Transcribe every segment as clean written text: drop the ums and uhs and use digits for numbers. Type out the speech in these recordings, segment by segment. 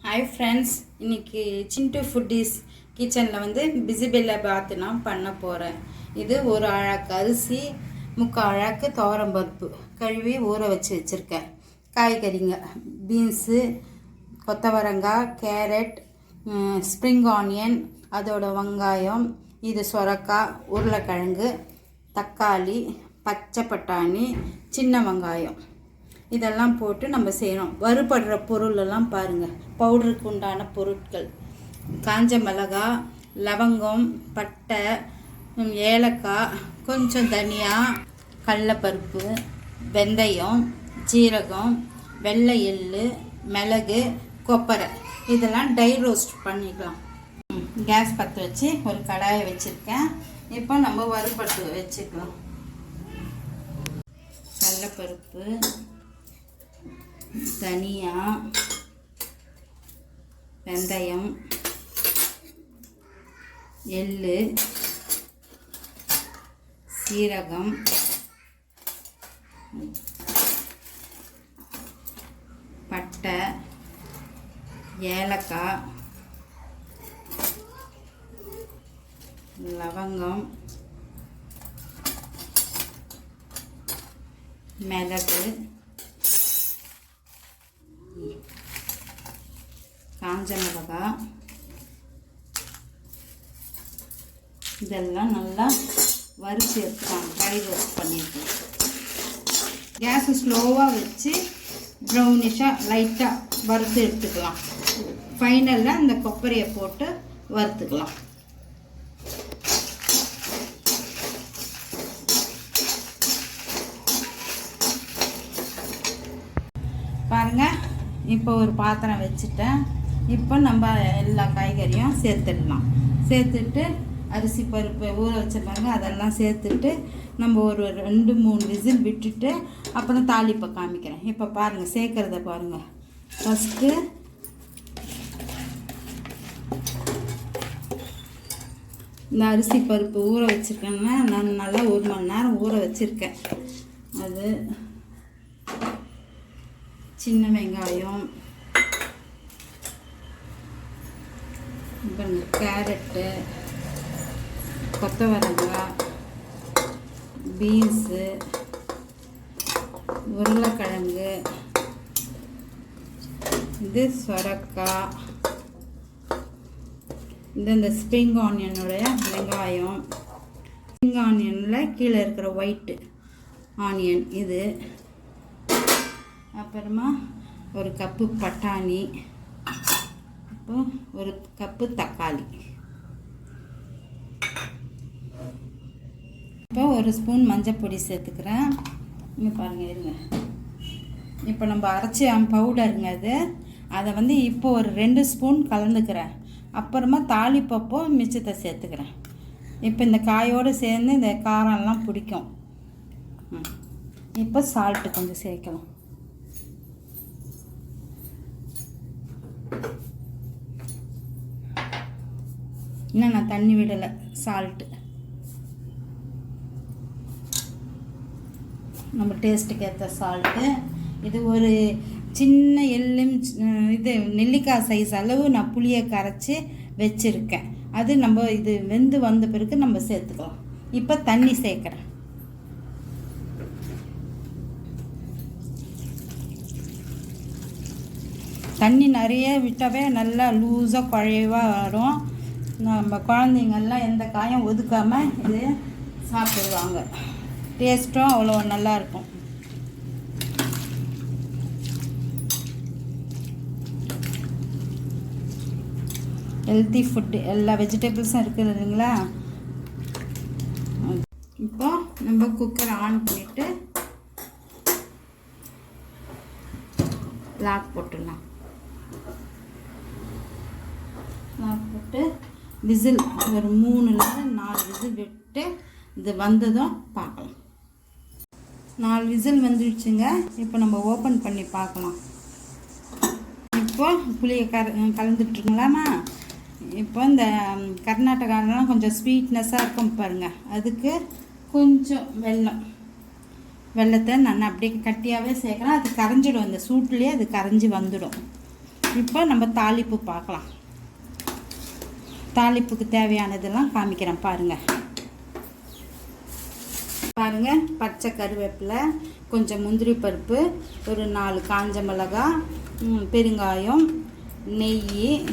Hi friends, இன்றைக்கி சிண்டு foodies கிச்சனில் வந்து பிசிபெல்லா பாத்து நான் பண்ண போகிறேன். இது ஒரு அழாக்கு அரிசி, 3/4 அழாக்கு துவரம்பருப்பு கழுவி ஊற வச்சுருக்கேன். காய்கறிங்க பீன்ஸு, கொத்தவரங்காய், கேரட், ஸ்ப்ரிங் ஆனியன், அதோட வெங்காயம், இது சொரக்காய், உருளைக்கிழங்கு, தக்காளி, பச்சை பட்டாணி, சின்ன வெங்காயம் இதெல்லாம் போட்டு நம்ம செய்யணும். வறுபடுற பொருளெல்லாம் பாருங்கள். பவுடருக்கு உண்டான பொருட்கள்: காஞ்ச மிளகாய், லவங்கம், பட்டை, ஏலக்காய், கொஞ்சம் தனியா, கடலைப்பருப்பு, வெந்தயம், ஜீரகம், வெள்ளை எள்ளு, மிளகு, கொப்பரை இதெல்லாம் ட்ரை ரோஸ்ட் பண்ணிக்கலாம். கேஸ் பற்ற வச்சு ஒரு கடாயை வச்சுருக்கேன். இப்போ நம்ம வறுபட்டு வச்சுக்கலாம். கடலைப்பருப்பு, தனியா, வெந்தயம், எள்ளு, சீரகம், பட்டை, ஏலக்காய், லவங்கம், மிளகு, காஞ்ச மிளகாய் இதெல்லாம் நல்லா வறுத்து எடுத்துக்கலாம். ட்ரை ரோஸ்ட் பண்ணியிருக்கேன். கேஸு ஸ்லோவாக வச்சு ப்ரௌனிஷாக லைட்டாக வறுத்து எடுத்துக்கலாம். ஃபைனலில் இந்த கொப்பரையை போட்டு வறுத்துக்கலாம். பாருங்கள், இப்போ ஒரு பாத்திரம் வச்சுட்டேன். இப்போ நம்ம எல்லா காய்கறியும் சேர்த்துடலாம். சேர்த்துட்டு அரிசி பருப்பு ஊற வச்ச பாருங்க அதெல்லாம் சேர்த்துட்டு நம்ம ஒரு 2-3 விசில் விட்டுட்டு அப்புறம் தாளிப்பை காமிக்கிறேன். இப்போ பாருங்கள், சேர்க்குறத பாருங்கள். ஃபஸ்ட்டு இந்த அரிசி பருப்பு ஊற வச்சுருக்கேன்னா நான் நல்லா 1 மணி நேரம் ஊற வச்சுருக்கேன். அது சின்ன வெங்காயம், கேரட்டு, கொத்தவரங்காய், பீன்ஸு, உருளைக்கிழங்கு, இது சொரக்காய், இந்த ஸ்ப்ரிங் ஆனியனுடைய வெங்காயம், ஸ்ப்ரிங் ஆனியனில் கீழே இருக்கிற ஒயிட்டு ஆனியன் இது, அப்புறமா ஒரு கப்பு பட்டாணி, இப்போ ஒரு கப்பு தக்காளி, இப்போ ஒரு ஸ்பூன் மஞ்சள் பொடி சேர்த்துக்கிறேன். இங்கே பாருங்கள், இருங்க. இப்போ நம்ம அரைச்சி பவுடருங்க அதை வந்து இப்போ ஒரு 2 ஸ்பூன் கலந்துக்கிறேன். அப்புறமா தாளிப்பப்போ மிச்சத்தை சேர்த்துக்கிறேன். இப்போ இந்த காயோடு சேர்ந்து இந்த காரம்லாம் பிடிக்கும். இப்போ சால்ட்டு கொஞ்சம் சேர்க்கலாம். இன்னும் நான் தண்ணி விடலை. சால்ட்டு நம்ம டேஸ்ட்டுக்கு ஏற்ற சால்ட்டு. இது ஒரு சின்ன எள்ளும் இது நெல்லிக்காய் சைஸ் அளவு நான் புளியை கரைச்சி வச்சுருக்கேன். அது நம்ம இது வெந்து வந்த பிறகு நம்ம சேர்த்துக்கலாம். இப்போ தண்ணி சேர்க்குறேன். தண்ணி நிறைய விட்டாவே நல்லா லூஸாக குழைவாக வரும். நம்ம குழந்தைங்கள்லாம் எந்த காயும் ஒதுக்காமல் இது சாப்பிடுவாங்க. டேஸ்ட்டும் அவ்வளோ நல்லாயிருக்கும். ஹெல்த்தி ஃபுட்டு எல்லா வெஜிடபிள்ஸும் இருக்குது இல்லைங்களா. இப்போ நம்ம குக்கரை ஆன் பண்ணிவிட்டு லாக் போட்டுடலாம். லாக் போட்டு விசில் ஒரு 3-4 விசில் விட்டு இது வந்ததும் பார்க்கலாம். 4 விசில் வந்துடுச்சுங்க. இப்போ நம்ம ஓப்பன் பண்ணி பார்க்கலாம். இப்போ புளியை கலந்துட்டுருங்களாமா. இப்போ இந்த கர்நாடகாலாம் கொஞ்சம் ஸ்வீட்னஸாக இருக்கும் பாருங்கள். அதுக்கு கொஞ்சம் வெள்ளத்தை நான் அப்படியே கட்டியாகவே சேர்க்குறேன். அது கரைஞ்சிடும். இந்த சூட்லேயே அது கரைஞ்சி வந்துடும். இப்போ நம்ம தாளிப்பு பார்க்கலாம். தாளிப்புக்கு தேவையானதெல்லாம் காமிக்கிறேன் பாருங்கள். பாருங்கள், பச்சை கருவேப்பிலை, கொஞ்சம் முந்திரி பருப்பு, ஒரு 4 காஞ்ச மிளகாய், பெருங்காயம், நெய்,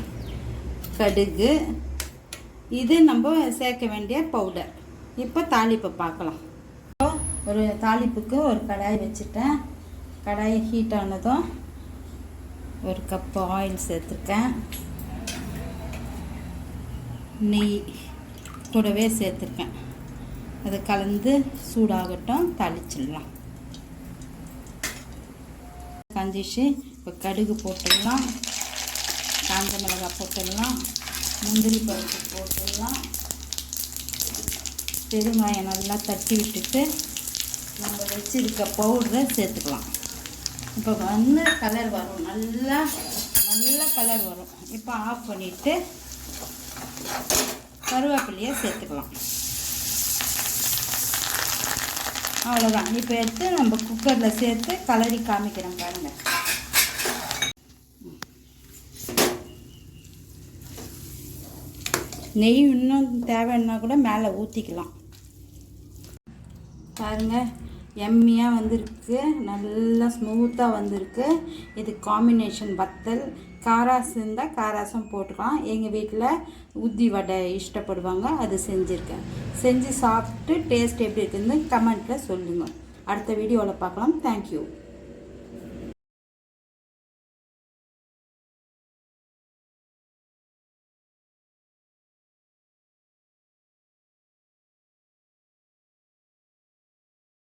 கடுகு, இது நம்ம சேர்க்க வேண்டிய பவுடர். இப்போ தாளிப்பை பார்க்கலாம். ஒரு தாளிப்புக்கு ஒரு கடாய் வச்சுட்டேன். கடாய் ஹீட் ஆனதும் ஒரு கப்பு ஆயில் சேர்த்துருக்கேன். நெய் கூடவே சேர்த்துருக்கேன். அது கலந்து சூடாகட்டும், தாளிச்சிடலாம். காஞ்சிச்சு. இப்போ கடுகு போட்டுடலாம், காஞ்ச மிளகாய் போட்டுடலாம், முந்திரி பருப்பு போட்டுடலாம், பெருங்காயம் நல்லா தட்டி விட்டுட்டு நம்ம வச்சுருக்க பவுடரை சேர்த்துக்கலாம். இப்போ கலர் வரும், நல்ல கலர் வரும். இப்போ ஆஃப் பண்ணிவிட்டு கருவேப்பிலையை சேர்த்துக்கலாம். அவ்வளோதான். இப்போ எடுத்து நம்ம குக்கரில் சேர்த்து கலரி காமிக்கிறோம் பாருங்கள். நெய் இன்னும் தேவைன்னா கூட மேலே ஊற்றிக்கலாம். பாருங்கள், எம்மியாக வந்திருக்கு, நல்லா ஸ்மூத்தாக வந்திருக்கு. இது காம்பினேஷன் வத்தல். காராசு இருந்தால் காராசும் போட்டுக்கலாம். எங்கள் வீட்டில் உத்தி வடை இஷ்டப்படுவாங்க, அது செஞ்சுருக்கேன். செஞ்சு சாப்பிட்டு டேஸ்ட் எப்படி இருக்குதுன்னு கமெண்ட்டில் சொல்லுங்கள். அடுத்த வீடியோவில் பார்க்கலாம். தேங்க்யூ.